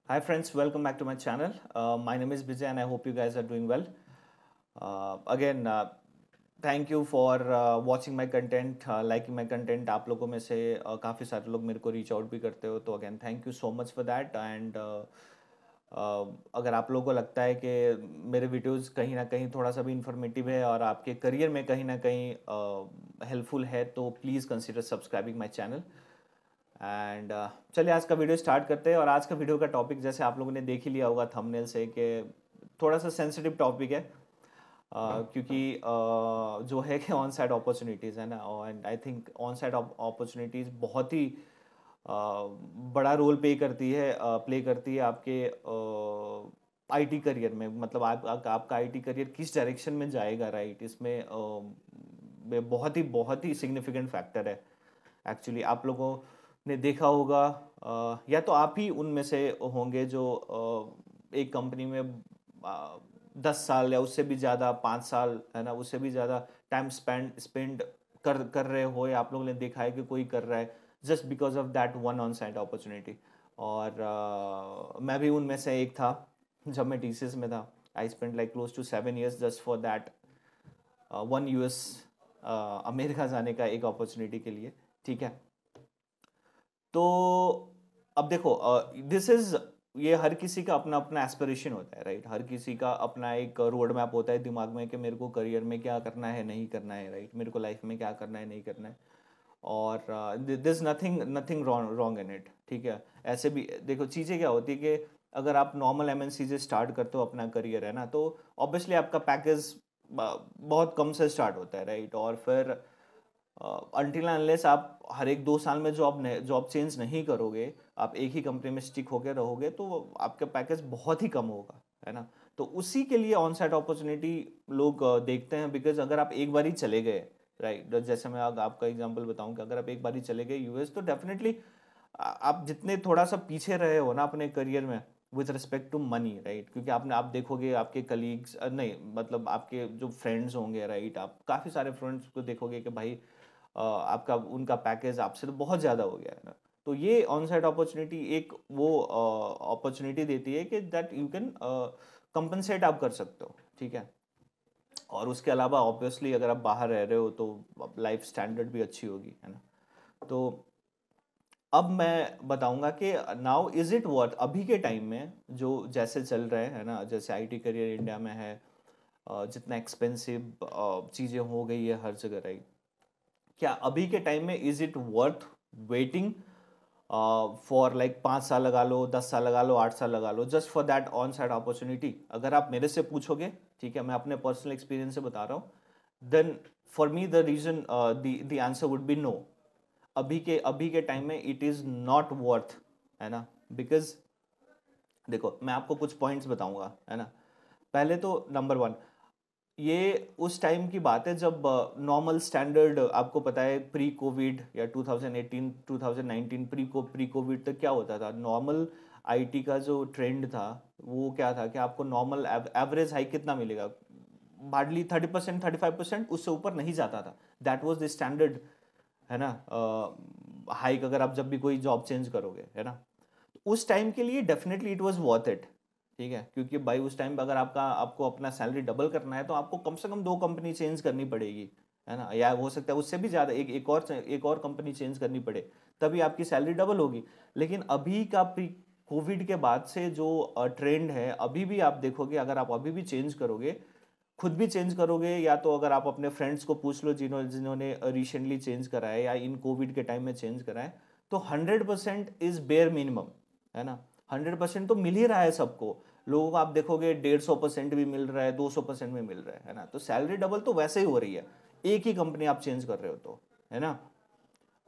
Hi friends, welcome back to my channel. My name is Vijay and I hope you guys are doing well. Again, thank you for watching my content, liking my content. आप लोगों में से काफ़ी सारे लोग मेरे को reach out भी करते हो तो again thank you so much for that and अगर आप लोगों को लगता है कि मेरे वीडियोस कहीं ना कहीं थोड़ा सा भी इंफॉर्मेटिव है और आपके करियर में कहीं ना कहीं हेल्पफुल है तो please consider subscribing my channel and चलिए आज का वीडियो स्टार्ट करते हैं। और आज का वीडियो का टॉपिक जैसे आप लोगों ने देख ही लिया होगा थंबनेल से कि थोड़ा सा सेंसिटिव टॉपिक है। क्योंकि जो है कि ऑन साइट अपॉर्चुनिटीज़ है ना, and I think on site opportunities बहुत ही बड़ा रोल प्ले करती है आपके आईटी करियर में। मतलब आपका आईटी करियर किस डायरेक्शन में जाएगा, राइट, इसमें बहुत ही सिग्निफिकेंट फैक्टर है। एक्चुअली आप लोगों ने देखा होगा या तो आप ही उनमें से होंगे जो एक कंपनी में 10 साल या उससे भी ज़्यादा, 5 साल है ना, उससे भी ज़्यादा टाइम स्पेंड कर रहे हो, या आप लोगों ने देखा है कि कोई कर रहा है just because of that one on site opportunity. और मैं भी उनमें से एक था। जब मैं टीसीएस में था I spend like close to 7 years just for that one US America जाने का एक अपॉर्चुनिटी के लिए। ठीक है, तो अब देखो, दिस इज ये हर किसी का अपना अपना एस्पिरेशन होता है, राइट। हर किसी का अपना एक रोड मैप होता है दिमाग में कि मेरे को करियर में क्या करना है, नहीं करना है, राइट, मेरे को लाइफ में क्या करना है, नहीं करना है। और this nothing nothing wrong in it. ठीक है, ऐसे भी देखो चीज़ें क्या होती है कि अगर आप नॉर्मल एमएनसी से स्टार्ट करते हो अपना करियर, है ना, तो ऑब्वियसली आपका पैकेज बहुत कम से स्टार्ट होता है, राइट। और फिर अनटिल अनलेस आप हर एक 2 साल में जॉब चेंज नहीं करोगे, आप एक ही कंपनी में स्टिक होकर रहोगे, तो आपका पैकेज बहुत ही कम होगा, है ना। तो उसी के लिए ऑन साइट अपॉर्चुनिटी लोग देखते हैं। बिकॉज अगर आप एक बार ही चले गए, राइट, जैसे मैं आपका एग्जांपल बताऊं कि अगर आप एक बार ही चले गए यूएस, तो डेफिनेटली आप जितने थोड़ा सा पीछे रहे हो ना अपने करियर में with respect to money, right, क्योंकि आप देखोगे आपके कलीग्स, नहीं मतलब आपके जो फ्रेंड्स होंगे, राइट, आप काफ़ी सारे फ्रेंड्स को देखोगे कि भाई आपका उनका पैकेज आपसे तो बहुत ज़्यादा हो गया है ना। तो ये ऑन साइट अपॉर्चुनिटी एक वो अपॉर्चुनिटी देती है कि दैट यू कैन कंपनसेट आप कर सकते हो। ठीक है, और उसके अलावा ऑब्वियसली अगर आप बाहर रह रहे हो तो लाइफ स्टैंडर्ड भी अच्छी होगी, है ना। तो अब मैं बताऊंगा कि नाउ इज इट वर्थ, अभी के टाइम में जो जैसे चल रहे हैं, है ना, जैसे आईटी करियर इंडिया में है, जितना एक्सपेंसिव चीज़ें हो गई है हर जगह, राइट, क्या अभी के टाइम में is it worth waiting for like 5 साल लगा लो, 10 साल लगा लो, 8 साल लगा लो, just for that on side opportunity? अगर आप मेरे से पूछोगे, ठीक है, मैं अपने पर्सनल एक्सपीरियंस से बता रहा हूँ, then for me the reason the answer would be no. अभी के टाइम में इट इज नॉट वर्थ, है ना। बिकॉज देखो मैं आपको कुछ पॉइंट्स बताऊंगा, है ना। पहले तो नंबर वन, ये उस टाइम की बात है जब नॉर्मल स्टैंडर्ड, आपको पता है प्री कोविड या 2018 2019 प्री कोविड तक क्या होता था, नॉर्मल आईटी का जो ट्रेंड था वो क्या था कि आपको नॉर्मल एवरेज हाइक कितना मिलेगा, हार्डली 30%, 35%, उससे ऊपर नहीं जाता था। दैट वाज द स्टैंडर्ड, है ना, हाइक अगर आप जब भी कोई जॉब चेंज करोगे, है ना। उस टाइम के लिए definitely it was worth it. ठीक है, क्योंकि भाई उस टाइम पे अगर आपको अपना सैलरी डबल करना है तो आपको कम से कम 2 कंपनी चेंज करनी पड़ेगी, है ना, या हो सकता है उससे भी ज़्यादा एक और कंपनी चेंज करनी पड़े, तभी आपकी सैलरी डबल होगी। लेकिन अभी का प्री कोविड के बाद से जो ट्रेंड है, अभी भी आप देखोगे, अगर आप अभी भी चेंज करोगे, खुद भी चेंज करोगे, या तो अगर आप अपने फ्रेंड्स को पूछ लो जिन्होंने रिसेंटली चेंज करा है या इन कोविड के टाइम में चेंज करा है, तो 100% इज बेयर मिनिमम, है ना। 100% तो मिल ही रहा है सबको। लोगों को आप देखोगे 150% भी मिल रहा है, 200% भी मिल रहा है ना। तो सैलरी डबल तो वैसे ही हो रही है, एक ही कंपनी आप चेंज कर रहे हो तो, है ना।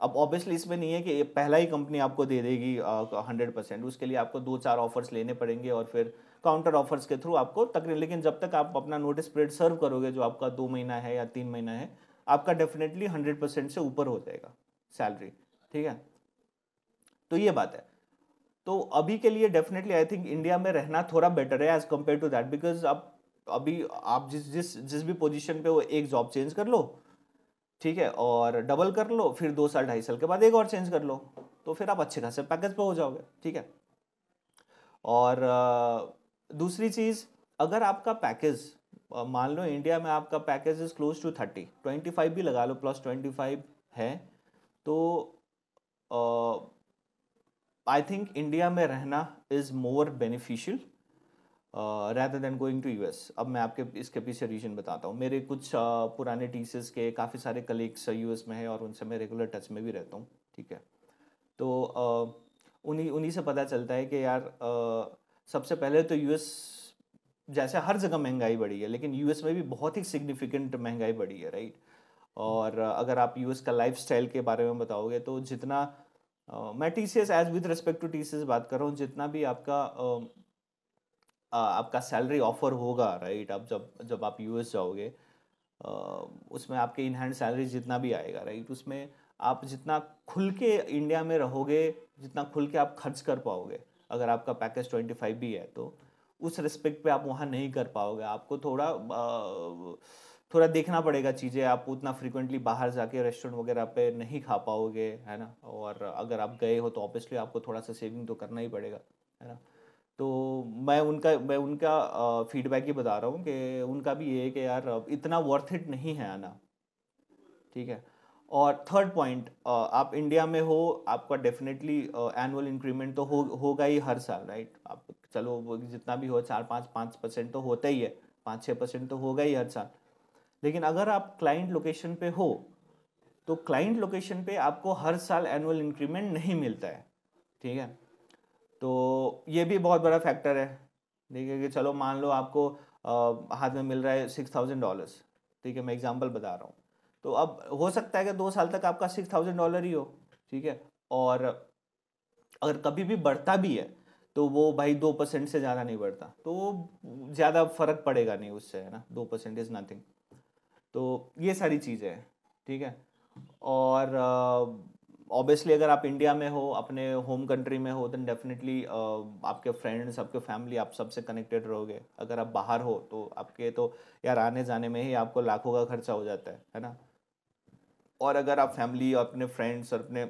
अब ऑब्वियसली इसमें नहीं है कि पहला ही कंपनी आपको दे देगी 100%, उसके लिए आपको 2-4 ऑफर्स लेने पड़ेंगे और फिर काउंटर ऑफर्स के थ्रू आपको तकरीबन, लेकिन जब तक आप अपना नोटिस पीरियड सर्व करोगे जो आपका 2 महीना है या 3 महीना है, आपका डेफिनेटली 100% से ऊपर हो जाएगा सैलरी। ठीक है, तो ये बात है। तो अभी के लिए डेफिनेटली आई थिंक इंडिया में रहना थोड़ा बेटर है as compare to that. Because आप अभी आप जिस भी पोजीशन पे हो, एक जॉब चेंज कर लो, ठीक है, और डबल कर लो, फिर 2 साल 2.5 साल के बाद एक और चेंज कर लो, तो फिर आप अच्छे खासे पैकेज पे हो जाओगे। ठीक है, और दूसरी चीज़, अगर आपका पैकेज मान लो इंडिया में आपका पैकेज इज क्लोज टू 25 भी लगा लो, +25 है, तो आई थिंक इंडिया में रहना is more beneficial rather than going to US। अब मैं आपके इसके पीछे रीजन बताता हूँ। मेरे कुछ पुराने टीचर्स के काफ़ी सारे कलीग्स US में हैं और उनसे मैं रेगुलर टच में भी रहता हूँ, ठीक है। तो उन्हीं उन्हीं से पता चलता है कि यार सबसे पहले तो US जैसे हर जगह महंगाई बढ़ी है, लेकिन US में भी बहुत ही सिग्निफिकेंट महंगाई बढ़ी है, राइट। और अगर आप US का लाइफस्टाइल के बारे में बताओगे तो जितना मैं TCS as with respect to TCS बात कर रहा हूँ, जितना भी आपका सैलरी ऑफर होगा, राइट, आप जब जब आप US जाओगे उसमें आपके इन हैंड सैलरी जितना भी आएगा, राइट, उसमें आप जितना खुल के इंडिया में रहोगे, जितना खुल के आप खर्च कर पाओगे, अगर आपका पैकेज 25 भी है तो उस रिस्पेक्ट पे आप वहाँ नहीं कर पाओगे। आपको थोड़ा देखना पड़ेगा चीज़ें, आप उतना फ्रिक्वेंटली बाहर जाके रेस्टोरेंट वगैरह पे नहीं खा पाओगे, है ना। और अगर आप गए हो तो ऑब्वियसली आपको थोड़ा सा सेविंग तो करना ही पड़ेगा, है ना। तो मैं उनका फीडबैक ही बता रहा हूँ कि उनका भी ये है कि यार इतना वर्थ इट नहीं है आना, ठीक है। और थर्ड पॉइंट, आप इंडिया में हो, आपका डेफिनेटली एनुअल इंक्रीमेंट तो होगा ही हर साल, राइट। आप चलो वो जितना भी हो 4-5% तो होता ही है, 5-6% तो होगा ही हर साल। लेकिन अगर आप क्लाइंट लोकेशन पे हो तो क्लाइंट लोकेशन पे आपको हर साल एनुअल इंक्रीमेंट नहीं मिलता है, ठीक है। तो ये भी बहुत बड़ा फैक्टर है। देखिए कि चलो मान लो आपको हाथ में मिल रहा है $6,000, ठीक है, मैं एग्जांपल बता रहा हूँ। तो अब हो सकता है कि 2 साल तक आपका $6,000 ही हो, ठीक है। और अगर कभी भी बढ़ता भी है तो वो भाई 2% से ज़्यादा नहीं बढ़ता, तो ज़्यादा फर्क पड़ेगा नहीं उससे, है ना। 2% इज़ नथिंग। तो ये सारी चीज़ें हैं, ठीक है। और ऑब्वियसली अगर आप इंडिया में हो, अपने होम कंट्री में हो, देन डेफिनेटली आपके फ्रेंड्स, आपके फैमिली, आप सबसे कनेक्टेड रहोगे। अगर आप बाहर हो तो आपके तो यार आने जाने में ही आपको लाखों का खर्चा हो जाता है ना। और अगर आप फैमिली और अपने फ्रेंड्स और अपने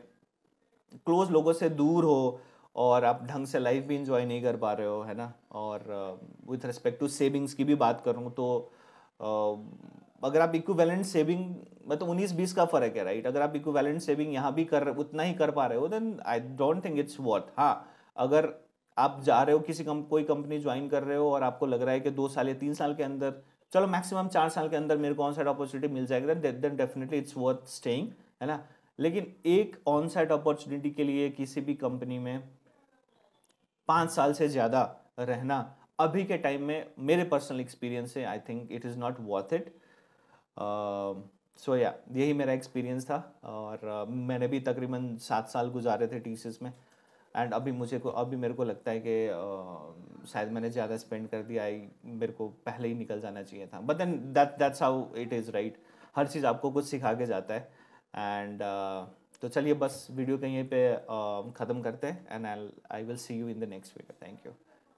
क्लोज लोगों से दूर हो और आप ढंग से लाइफ भी इंजॉय नहीं कर पा रहे हो, है ना। और विथ रिस्पेक्ट टू सेविंग्स की भी बात करूँ तो अगर आप इक्विवेलेंट सेविंग, मतलब 19-20 का फर्क है, राइट। अगर आप इक्विवेलेंट सेविंग यहाँ भी कर उतना ही कर पा रहे हो, then I don't think it's worth. हाँ, अगर आप जा रहे हो कोई कंपनी ज्वाइन कर रहे हो और आपको लग रहा है कि 2 साल या 3 साल के अंदर, चलो मैक्सिमम 4 साल के अंदर मेरे को ऑन साइड अपॉर्चुनिटी मिल जाएगी, then definitely it's worth staying, है ना। लेकिन एक ऑन साइट अपॉर्चुनिटी के लिए किसी भी कंपनी में 5 साल से ज़्यादा रहना अभी के टाइम में, मेरे पर्सनल एक्सपीरियंस से, I think it is not worth it. So या यही मेरा एक्सपीरियंस था। और मैंने भी तकरीबन 7 साल गुजारे थे TCS में। एंड अभी मेरे को लगता है कि शायद मैंने ज़्यादा स्पेंड कर दिया, मेरे को पहले ही निकल जाना चाहिए था। But then that's how it is, right. हर चीज़ आपको कुछ सिखा के जाता है। एंड तो चलिए बस वीडियो कहीं पे ख़त्म करते हैं, and I will see you in the next video. Thank you.